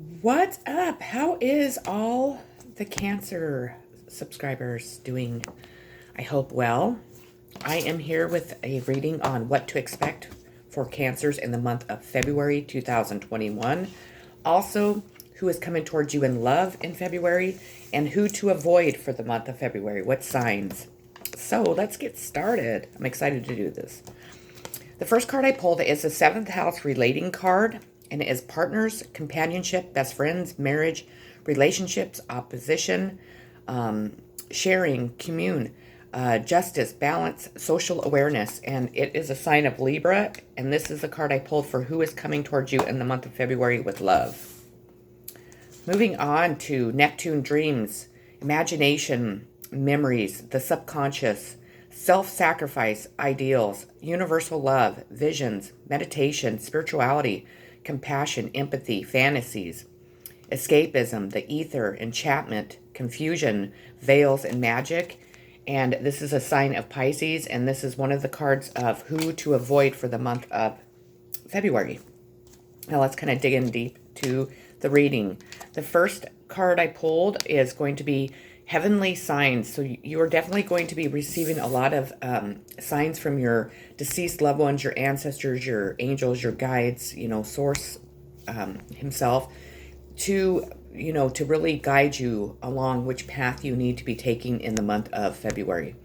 What's up? How is all the Cancer subscribers doing? I hope well. I am here with a reading on what to expect for Cancers in the month of February 2021. Also, who is coming towards you in love in February and who to avoid for the month of February. What signs? So let's get started. I'm excited to do this. The first card I pulled is the seventh house relating card, and it is partners, companionship, best friends, marriage, relationships, opposition, sharing, commune, justice, balance, social awareness. And it is a sign of Libra, and this is the card I pulled for who is coming towards you in the month of February with love. Moving on to Neptune dreams, imagination, memories, the subconscious, self-sacrifice, ideals, universal love, visions, meditation, spirituality, compassion, empathy, fantasies, escapism, the ether, enchantment, confusion, veils, and magic. And this is a sign of Pisces, and this is one of the cards of who to avoid for the month of February. Now let's kind of dig in deep to the reading. The first card I pulled is going to be heavenly signs. So you are definitely going to be receiving a lot of signs from your deceased loved ones, your ancestors, your angels, your guides, source himself to really guide you along which path you need to be taking in the month of February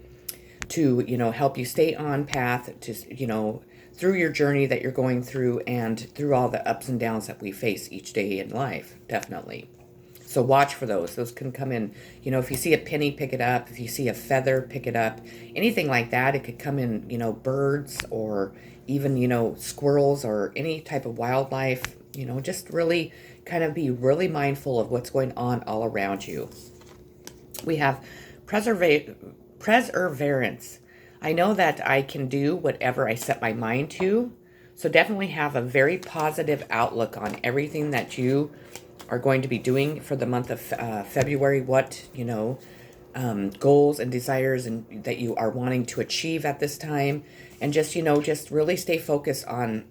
to, help you stay on path to, through your journey that you're going through and through all the ups and downs that we face each day in life, definitely. So watch for those. Those can come in, if you see a penny, pick it up. If you see a feather, pick it up. Anything like that. It could come in, birds or even, squirrels or any type of wildlife, just really kind of be really mindful of what's going on all around you. We have perseverance. I know that I can do whatever I set my mind to. So definitely have a very positive outlook on everything that you are going to be doing for the month of February. What, goals and desires and that you are wanting to achieve at this time. And just really stay focused on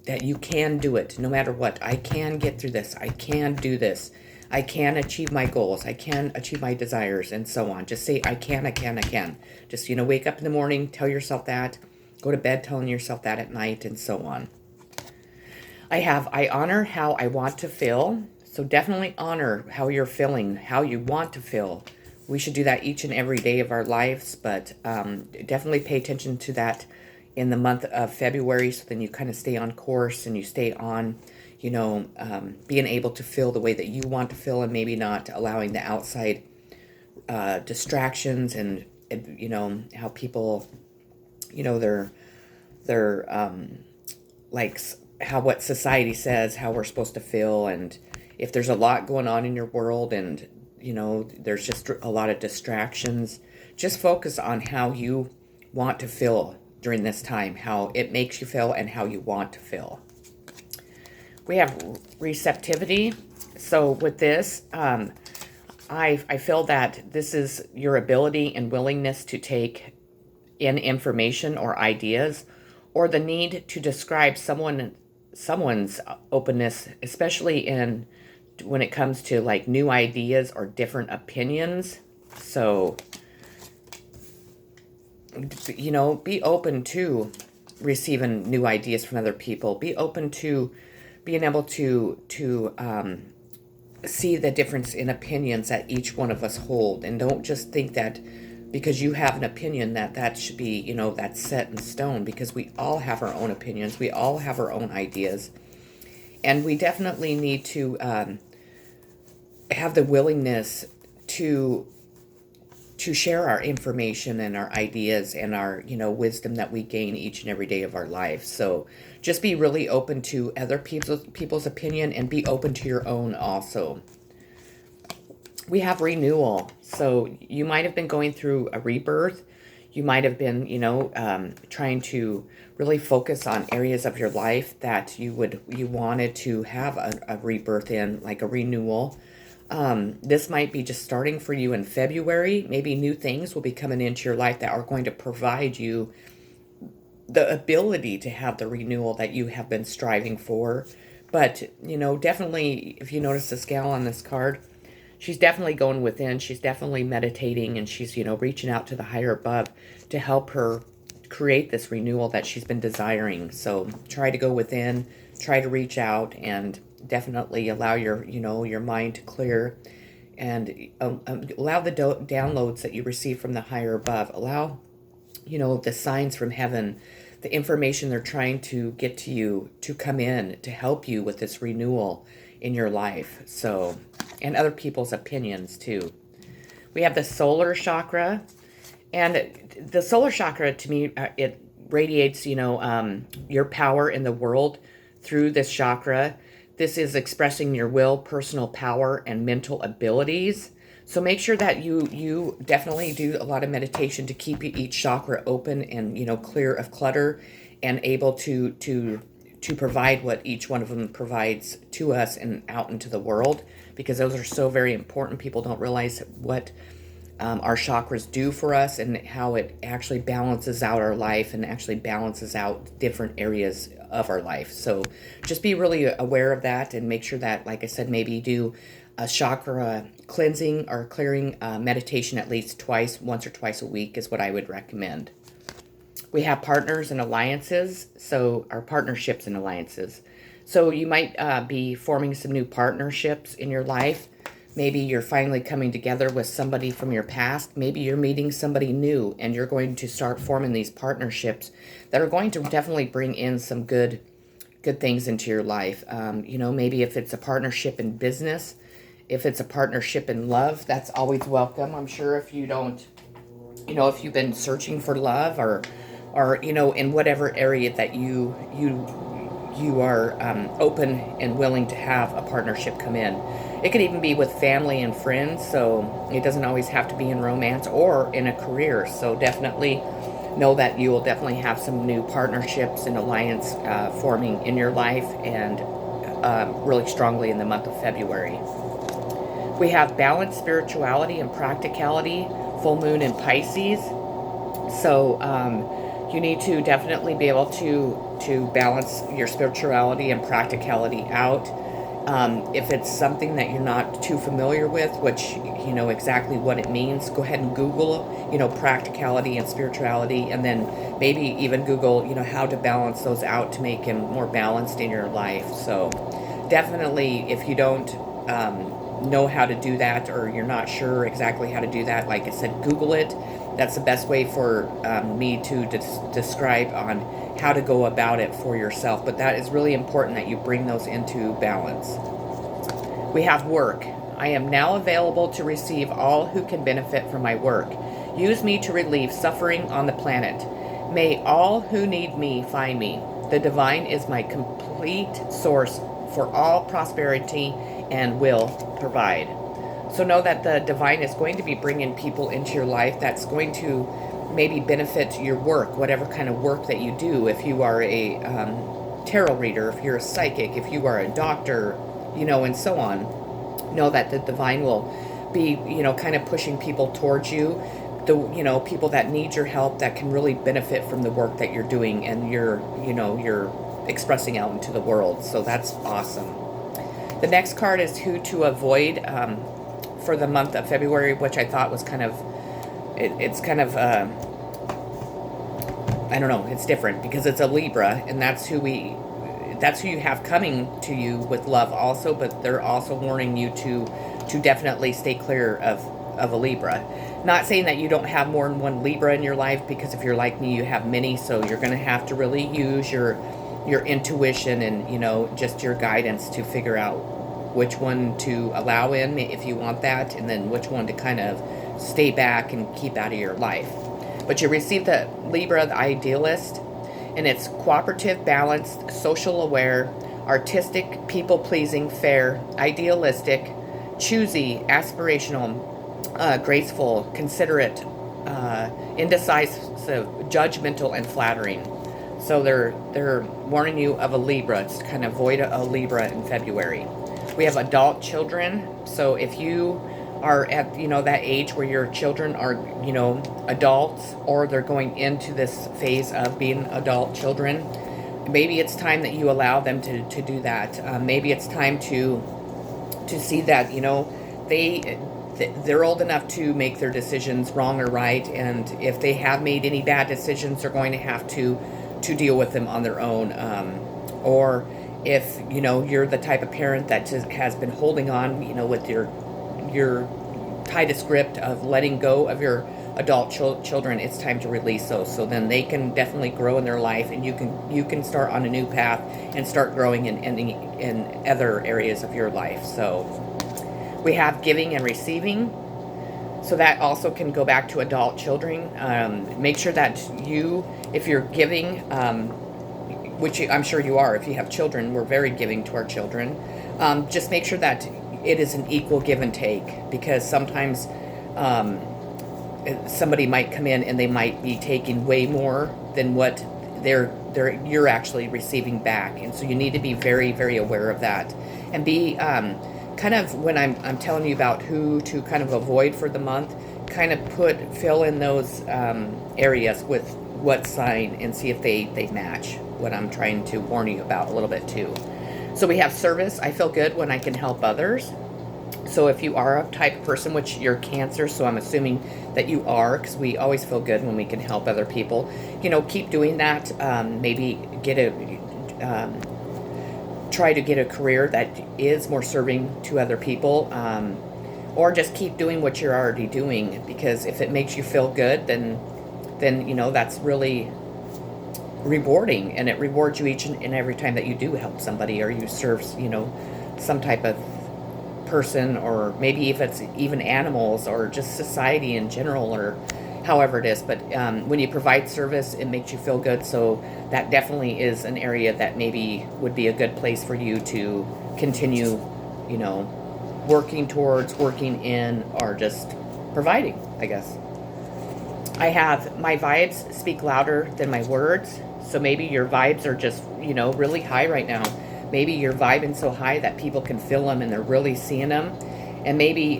that you can do it no matter what. I can get through this. I can do this. I can achieve my goals. I can achieve my desires and so on. Just say, I can, I can, I can. Just, wake up in the morning, tell yourself that. Go to bed telling yourself that at night and so on. I honor how I want to feel. So definitely honor how you're feeling, how you want to feel. We should do that each and every day of our lives, but definitely pay attention to that in the month of February so then you kind of stay on course and you stay on being able to feel the way that you want to feel and maybe not allowing the outside distractions and, how people, they're like how what society says, how we're supposed to feel. And if there's a lot going on in your world and, there's just a lot of distractions, just focus on how you want to feel during this time, how it makes you feel and how you want to feel. We have receptivity. So with this, I feel that this is your ability and willingness to take in information or ideas, or the need to describe someone's openness, especially when it comes to like new ideas or different opinions. So, be open to receiving new ideas from other people. Be open to being able to see the difference in opinions that each one of us hold, and don't just think that because you have an opinion that should be that's set in stone, because we all have our own opinions, we all have our own ideas, and we definitely need to have the willingness to share our information and our ideas and our wisdom that we gain each and every day of our life. So just be really open to other people's opinion and be open to your own also. We have renewal. So you might have been going through a rebirth. You might have been trying to really focus on areas of your life that you wanted to have a rebirth in, like a renewal. This might be just starting for you in February. Maybe new things will be coming into your life that are going to provide you the ability to have the renewal that you have been striving for. But, definitely, if you notice the scale on this card, she's definitely going within. She's definitely meditating, and she's, reaching out to the higher above to help her create this renewal that she's been desiring. So try to go within, try to reach out, and definitely allow your mind to clear, and allow the downloads that you receive from the higher above. Allow, the signs from heaven, the information they're trying to get to you to come in to help you with this renewal in your life. So, and other people's opinions too. We have the solar chakra, and the solar chakra, to me, it radiates, your power in the world through this chakra. This is expressing your will, personal power, and mental abilities. So make sure that you definitely do a lot of meditation to keep each chakra open and, clear of clutter, and able to provide what each one of them provides to us and out into the world, because those are so very important. People don't realize what our chakras do for us, and how it actually balances out our life and actually balances out different areas of our life. So just be really aware of that, and make sure that, like I said, maybe do a chakra cleansing or clearing meditation at least once or twice a week is what I would recommend. We have partners and alliances, so our partnerships and alliances. So you might be forming some new partnerships in your life. Maybe you're finally coming together with somebody from your past. Maybe you're meeting somebody new, and you're going to start forming these partnerships that are going to definitely bring in some good things into your life. Maybe if it's a partnership in business, if it's a partnership in love, that's always welcome. I'm sure if you don't, if you've been searching for love, or in whatever area that you are open and willing to have a partnership come in. It could even be with family and friends, so it doesn't always have to be in romance or in a career. So definitely know that you will definitely have some new partnerships and alliance forming in your life, and really strongly in the month of February. We have balanced spirituality and practicality, full moon in Pisces. So you need to definitely be able to balance your spirituality and practicality out. If it's something that you're not too familiar with, which you know exactly what it means, go ahead and Google, practicality and spirituality, and then maybe even Google, how to balance those out to make them more balanced in your life. So definitely, if you don't know how to do that, or you're not sure exactly how to do that, like I said, Google it. That's the best way for me to describe on how to go about it for yourself. But that is really important that you bring those into balance. We have work. I am now available to receive all who can benefit from my work. Use me to relieve suffering on the planet. May all who need me find me. The divine is my complete source for all prosperity and will provide. So know that the divine is going to be bringing people into your life that's going to maybe benefit your work, whatever kind of work that you do. If you are a tarot reader, if you're a psychic, if you are a doctor, and so on, know that the divine will be, kind of pushing people towards you. The, people that need your help, that can really benefit from the work that you're doing and you're expressing out into the world. So that's awesome. The next card is who to avoid for the month of February, which I thought was kind of, it's kind of, I don't know, it's different because it's a Libra, and that's who you have coming to you with love also, but they're also warning you to definitely stay clear of a Libra. Not saying that you don't have more than one Libra in your life, because if you're like me, you have many, so you're going to have to really use your intuition and, just your guidance to figure out which one to allow in if you want that, and then which one to kind of stay back and keep out of your life. But you receive the Libra, the idealist, and it's cooperative, balanced, social aware, artistic, people-pleasing, fair, idealistic, choosy, aspirational, graceful, considerate, indecisive, judgmental, and flattering. So they're warning you of a Libra. It's kind of avoid a Libra in February. We have adult children. So if you are at, that age where your children are, adults, or they're going into this phase of being adult children, maybe it's time that you allow them to do that. Maybe it's time to see that, you know, they're old enough to make their decisions, wrong or right, and if they have made any bad decisions, they're going to have to deal with them on their own. Or if, you know, you're the type of parent that just has been holding on, you know, with your tightest grip of letting go of your adult children, it's time to release those, so then they can definitely grow in their life, and you can start on a new path and start growing in other areas of your life. So we have giving and receiving, so that also can go back to adult children. Make sure that you, if you're giving, which I'm sure you are, if you have children, we're very giving to our children. Just make sure that it is an equal give and take, because sometimes somebody might come in and they might be taking way more than what you're actually receiving back, and so you need to be very, very aware of that, and be kind of, when I'm telling you about who to kind of avoid for the month, kind of fill in those areas with what sign, and see if they match what I'm trying to warn you about a little bit too. So we have service. I feel good when I can help others. So if you are a type of person, which you're Cancer, so I'm assuming that you are, because we always feel good when we can help other people. You know, keep doing that. Maybe try to get a career that is more serving to other people, or just keep doing what you're already doing, because if it makes you feel good, then you know, that's really rewarding, and it rewards you each and every time that you do help somebody, or you serve, you know, some type of person, or maybe if it's even animals, or just society in general, or however it is. But when you provide service, it makes you feel good, so that definitely is an area that maybe would be a good place for you to continue, you know, working towards, working in, or just providing, I guess. I have my vibes speak louder than my words. So maybe your vibes are just, you know, really high right now. Maybe you're vibing so high that people can feel them and they're really seeing them. And maybe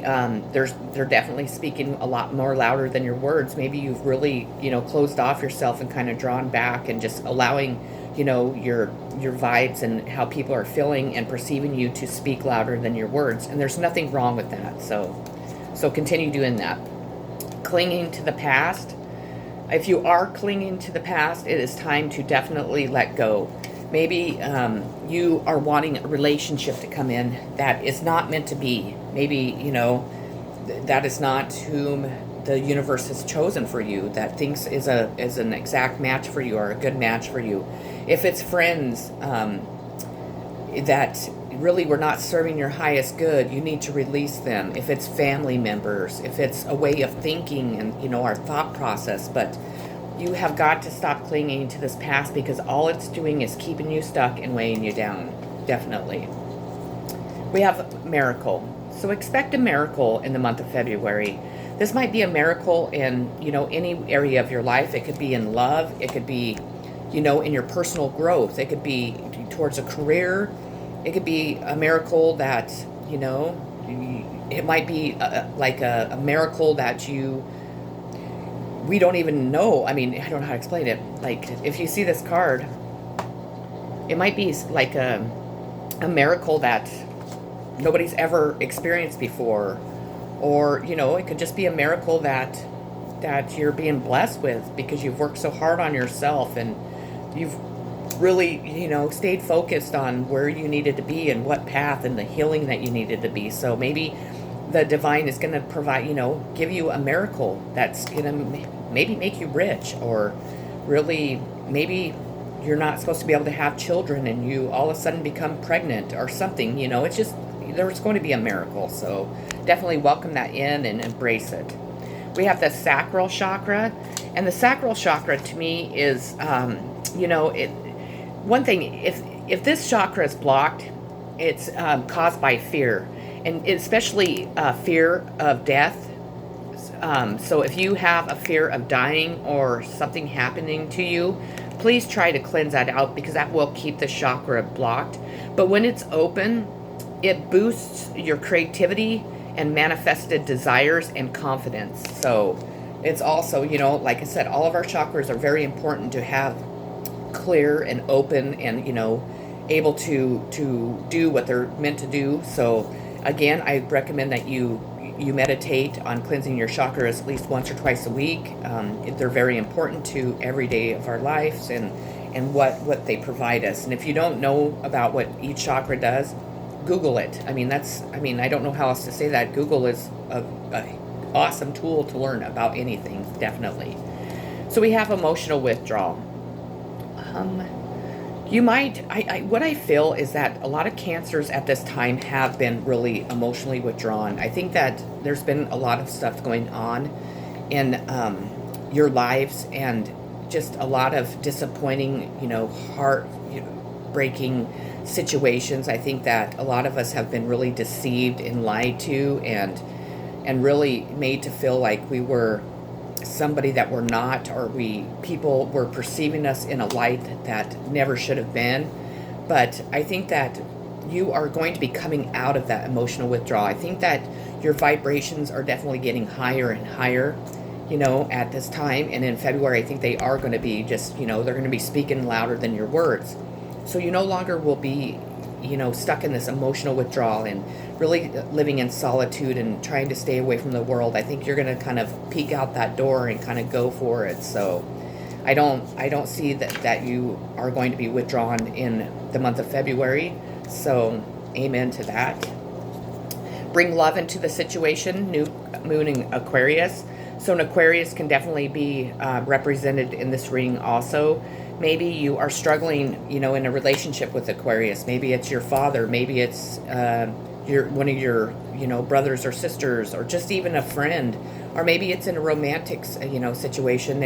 they're definitely speaking a lot more louder than your words. Maybe you've really, you know, closed off yourself and kind of drawn back, and just allowing, you know, your vibes and how people are feeling and perceiving you to speak louder than your words. And there's nothing wrong with that. So continue doing that. Clinging to the past. If you are clinging to the past, it is time to definitely let go. Maybe you are wanting a relationship to come in that is not meant to be. Maybe, you know, that is not whom the universe has chosen for you, that thinks is an exact match for you, or a good match for you. If it's friends that really were not serving your highest good, you need to release them. If it's family members, if it's a way of thinking and, you know, our thought process, but you have got to stop clinging to this past, because all it's doing is keeping you stuck and weighing you down. Definitely. We have miracle. So expect a miracle in the month of February. This might be a miracle in, you know, any area of your life. It could be in love. It could be, you know, in your personal growth. It could be towards a career. It could be a miracle that, you know, it might be like a miracle that we don't even know. I mean, I don't know how to explain it. Like, if you see this card, it might be like a miracle that nobody's ever experienced before. Or, you know, it could just be a miracle that you're being blessed with, because you've worked so hard on yourself, and you've really, you know, stayed focused on where you needed to be and what path and the healing that you needed to be. So maybe the divine is going to provide, you know, give you a miracle that's going to maybe make you rich, or really maybe you're not supposed to be able to have children and you all of a sudden become pregnant or something. You know, it's just, there's going to be a miracle. So definitely welcome that in and embrace it. We have the sacral chakra, and the sacral chakra to me is, you know, one thing, if this chakra is blocked, it's caused by fear, and especially fear of death. So if you have a fear of dying or something happening to you, please try to cleanse that out, because that will keep the chakra blocked. But when it's open, it boosts your creativity and manifested desires and confidence. So it's also, you know, like I said, all of our chakras are very important to have clear and open and, able to do what they're meant to do. So again, I recommend that you meditate on cleansing your chakras at least once or twice a week. They're very important to every day of our lives and what they provide us. And if you don't know about what each chakra does, Google it. I don't know how else to say that. Google is a awesome tool to learn about anything, definitely. So we have emotional withdrawal. What I feel is that a lot of cancers at this time have been really emotionally withdrawn. I think that there's been a lot of stuff going on in your lives, and just a lot of disappointing, heart breaking situations. I think that a lot of us have been really deceived and lied to, and really made to feel like we were somebody that we're not, or people were perceiving us in a light that never should have been. But I think that you are going to be coming out of that emotional withdrawal. I think that your vibrations are definitely getting higher and higher, at this time. And in February, I think they are going to be just, they're going to be speaking louder than your words. So you no longer will be, stuck in this emotional withdrawal and really living in solitude and trying to stay away from the world. I think you're going to kind of peek out that door and kind of go for it. So I don't see that you are going to be withdrawn in the month of February. So amen to that. Bring love into the situation. New moon in Aquarius. So an Aquarius can definitely be represented in this reading also. Maybe you are struggling, in a relationship with Aquarius. Maybe it's your father. Maybe it's one of your, brothers or sisters, or just even a friend. Or maybe it's in a romantic, situation,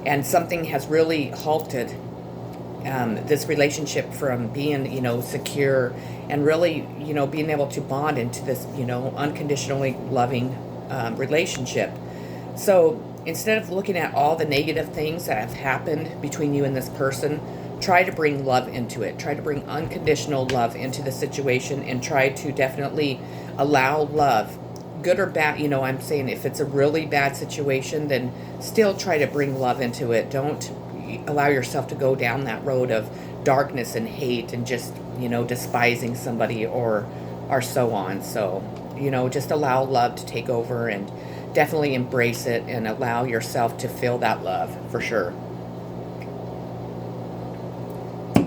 and something has really halted this relationship from being, secure, and really, being able to bond into this, unconditionally loving relationship. So instead of looking at all the negative things that have happened between you and this person, try to bring love into it. Try to bring unconditional love into the situation, and try to definitely allow love, good or bad. I'm saying if it's a really bad situation, then still try to bring love into it. Don't allow yourself to go down that road of darkness and hate and just, despising somebody or so on. So, just allow love to take over, and definitely embrace it and allow yourself to feel that love for sure.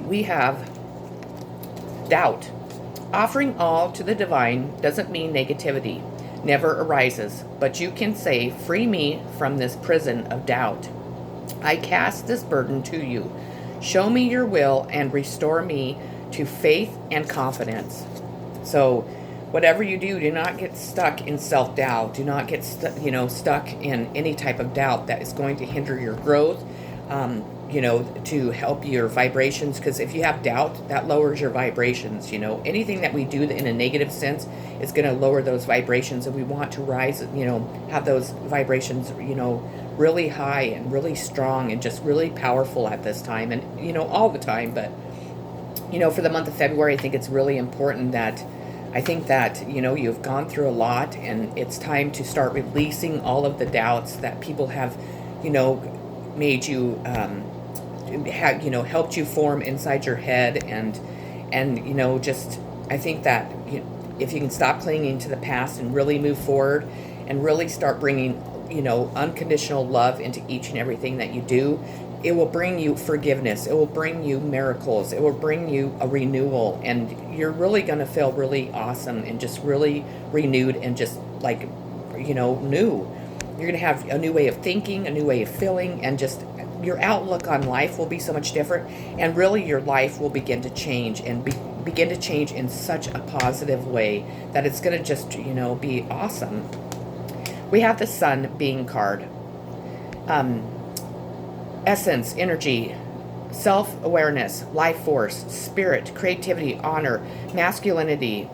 We have doubt. Offering all to the divine doesn't mean negativity never arises, but you can say, "Free me from this prison of doubt. I cast this burden to you. Show me your will and restore me to faith and confidence." So whatever you do, do not get stuck in self-doubt. Do not get stuck in any type of doubt that is going to hinder your growth, to help your vibrations. Because if you have doubt, that lowers your vibrations. Anything that we do in a negative sense is going to lower those vibrations. And we want to rise, have those vibrations, really high and really strong and just really powerful at this time. And, all the time. But, for the month of February, I think it's really important that you've gone through a lot, and it's time to start releasing all of the doubts that people have, made you, helped you form inside your head. And I think that if you can stop clinging to the past and really move forward and really start bringing, unconditional love into each and everything that you do, it will bring you forgiveness. It will bring you miracles. It will bring you a renewal, and you're really going to feel really awesome and just really renewed and just like, new. You're going to have a new way of thinking, a new way of feeling, and just your outlook on life will be so much different. And really your life will begin to change, and begin to change in such a positive way that it's going to just, be awesome. We have the Sun being card. Essence, energy, self-awareness, life force, spirit, creativity, honor, masculinity,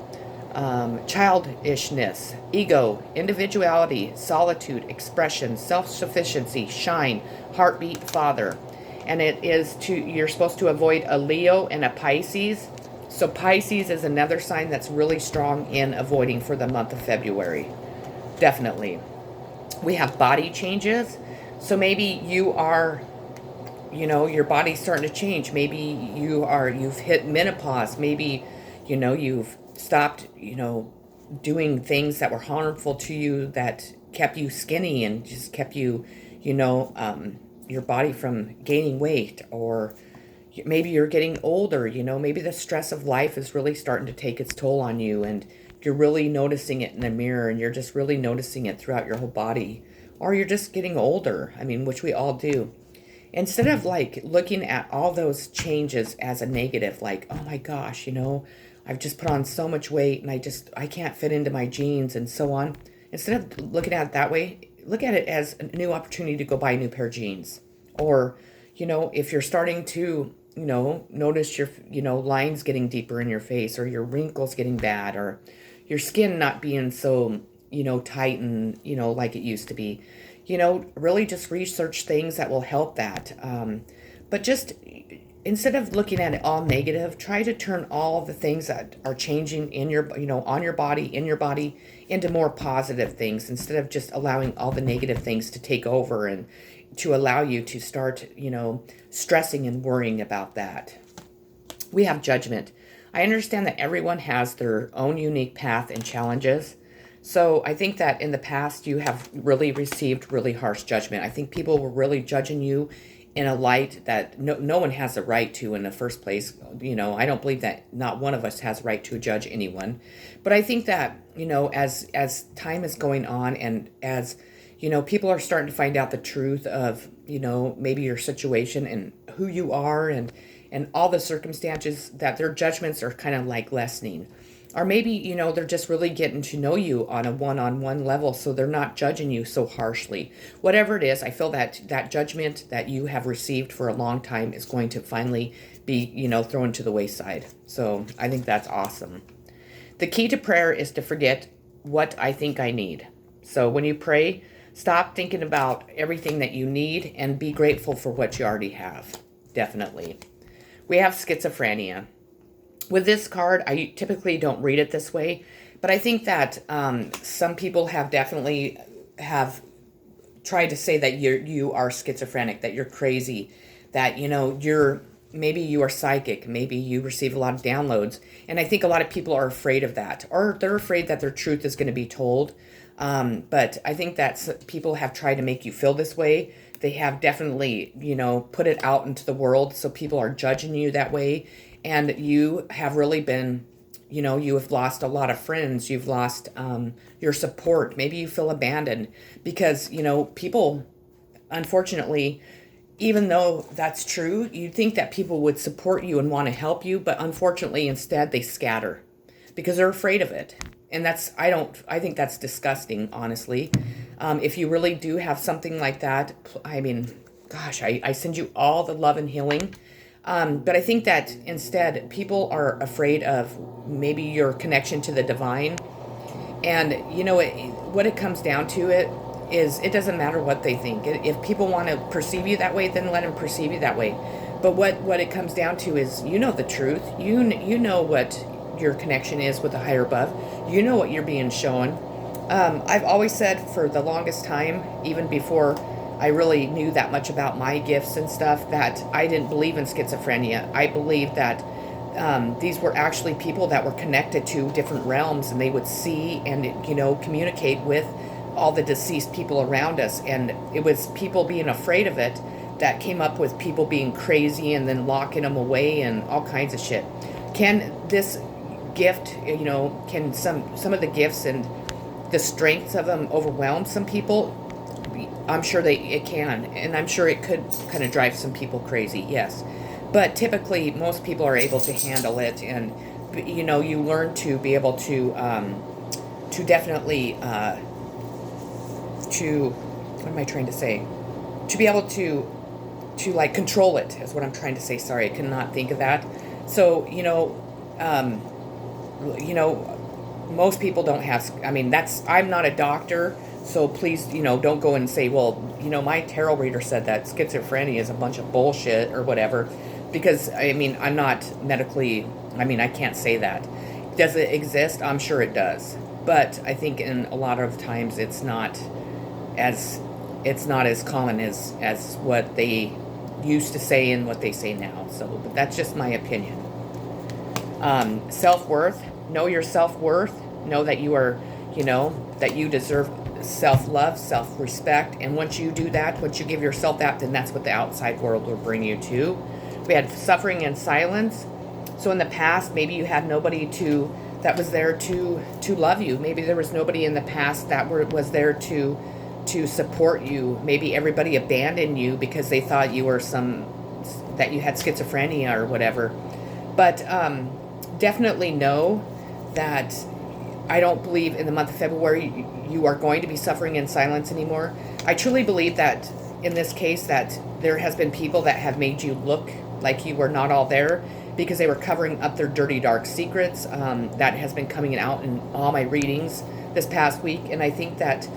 childishness, ego, individuality, solitude, expression, self-sufficiency, shine, heartbeat, father. And you're supposed to avoid a Leo and a Pisces. So Pisces is another sign that's really strong in avoiding for the month of February. Definitely. We have body changes. So maybe you are your body's starting to change. Maybe you've hit menopause. Maybe, you've stopped, doing things that were harmful to you that kept you skinny and just kept you, your body from gaining weight. Or maybe you're getting older, maybe the stress of life is really starting to take its toll on you, and you're really noticing it in the mirror, and you're just really noticing it throughout your whole body. Or you're just getting older, which we all do. Instead of like looking at all those changes as a negative, like, oh my gosh, I've just put on so much weight and I can't fit into my jeans and so on. Instead of looking at it that way, look at it as a new opportunity to go buy a new pair of jeans. Or, if you're starting to, notice your, lines getting deeper in your face, or your wrinkles getting bad, or your skin not being so, tight and, like it used to be, really just research things that will help that. But just instead of looking at it all negative, try to turn all the things that are changing in your, on your body, in your body, into more positive things, instead of just allowing all the negative things to take over and to allow you to start, stressing and worrying about that. We have judgment. I understand that everyone has their own unique path and challenges. So I think that in the past you have really received really harsh judgment. I think people were really judging you in a light that no one has a right to in the first place. I don't believe that not one of us has a right to judge anyone. But I think that, as time is going on, and as, people are starting to find out the truth of, maybe your situation and who you are, and all the circumstances, that their judgments are kind of like lessening. Or maybe, they're just really getting to know you on a one-on-one level, so they're not judging you so harshly. Whatever it is, I feel that that judgment that you have received for a long time is going to finally be, thrown to the wayside. So I think that's awesome. The key to prayer is to forget what I think I need. So when you pray, stop thinking about everything that you need and be grateful for what you already have. Definitely. We have schizophrenia. With this card, I typically don't read it this way, but I think that some people have definitely have tried to say that you are schizophrenic, that you're crazy, that maybe you are psychic, maybe you receive a lot of downloads, and I think a lot of people are afraid of that, or they're afraid that their truth is going to be told. But I think that people have tried to make you feel this way. They have definitely, put it out into the world, so people are judging you that way. And you have really been, you have lost a lot of friends. You've lost your support. Maybe you feel abandoned because, people, unfortunately, even though that's true, you'd think that people would support you and want to help you. But unfortunately, instead, they scatter because they're afraid of it. And I think that's disgusting, honestly. If you really do have something like that, gosh, I send you all the love and healing. But I think that instead people are afraid of maybe your connection to the divine. And, what it comes down to is it doesn't matter what they think. If people want to perceive you that way, then let them perceive you that way. But what it comes down to is, the truth. You know what your connection is with the higher above. You know what you're being shown. I've always said for the longest time, even before I really knew that much about my gifts and stuff, that I didn't believe in schizophrenia. I believed that these were actually people that were connected to different realms, and they would see and, communicate with all the deceased people around us. And it was people being afraid of it that came up with people being crazy and then locking them away and all kinds of shit. Can this gift, can some of the gifts and the strengths of them overwhelm some people? I'm sure it can, and I'm sure it could kind of drive some people crazy, yes. But typically, most people are able to handle it, and, you learn to be able to definitely, what am I trying to say? To be able to like control it is what I'm trying to say. Sorry, I cannot think of that. So, most people don't have, I'm not a doctor, so please, don't go and say, well, my tarot reader said that schizophrenia is a bunch of bullshit or whatever, because, I'm not medically, I can't say that. Does it exist? I'm sure it does. But I think in a lot of times it's not as common as what they used to say and what they say now. So, but that's just my opinion. Self-worth. Know your self-worth. Know that you are, that you deserve self-love, self-respect. And once you do that, once you give yourself that, then that's what the outside world will bring you to. We had suffering and silence. So in the past, maybe you had nobody that was there to love you. Maybe there was nobody in the past that was there to support you. Maybe everybody abandoned you because they thought you were that you had schizophrenia or whatever. But definitely know that I don't believe in the month of February you are going to be suffering in silence anymore. I truly believe that in this case that there has been people that have made you look like you were not all there because they were covering up their dirty, dark secrets. That has been coming out in all my readings this past week. And I think that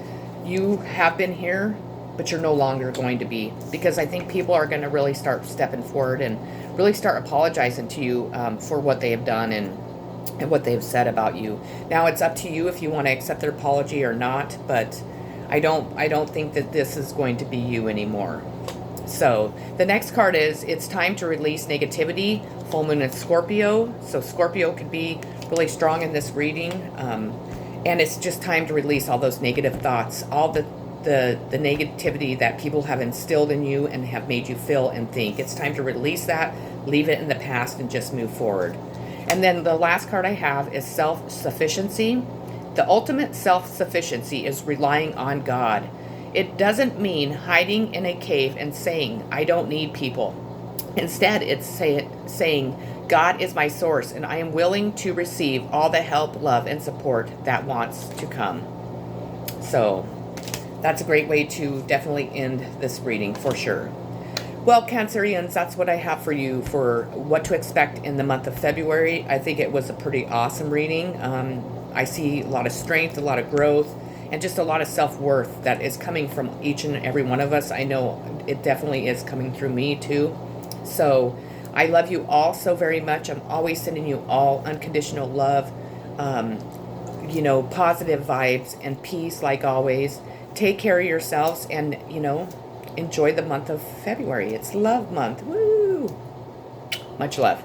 you have been here, but you're no longer going to be, because I think people are going to really start stepping forward and really start apologizing to you for what they have done and what they've said about you. Now it's up to you if you want to accept their apology or not, but I don't think that this is going to be you anymore. So the next card is, it's time to release negativity. Full moon in Scorpio. So Scorpio could be really strong in this reading. And it's just time to release all those negative thoughts, all the negativity that people have instilled in you and have made you feel and think. It's time to release that, leave it in the past, and just move forward. And then the last card I have is self-sufficiency. The ultimate self-sufficiency is relying on God. It doesn't mean hiding in a cave and saying, I don't need people. Instead, it's saying, God is my source, and I am willing to receive all the help, love, and support that wants to come. So that's a great way to definitely end this reading for sure. Well, Cancerians, that's what I have for you for what to expect in the month of February. I think it was a pretty awesome reading. I see a lot of strength, a lot of growth, and just a lot of self-worth that is coming from each and every one of us. I know it definitely is coming through me too. So I love you all so very much. I'm always sending you all unconditional love, positive vibes and peace like always. Take care of yourselves and, enjoy the month of February. It's love month. Woo! Much love.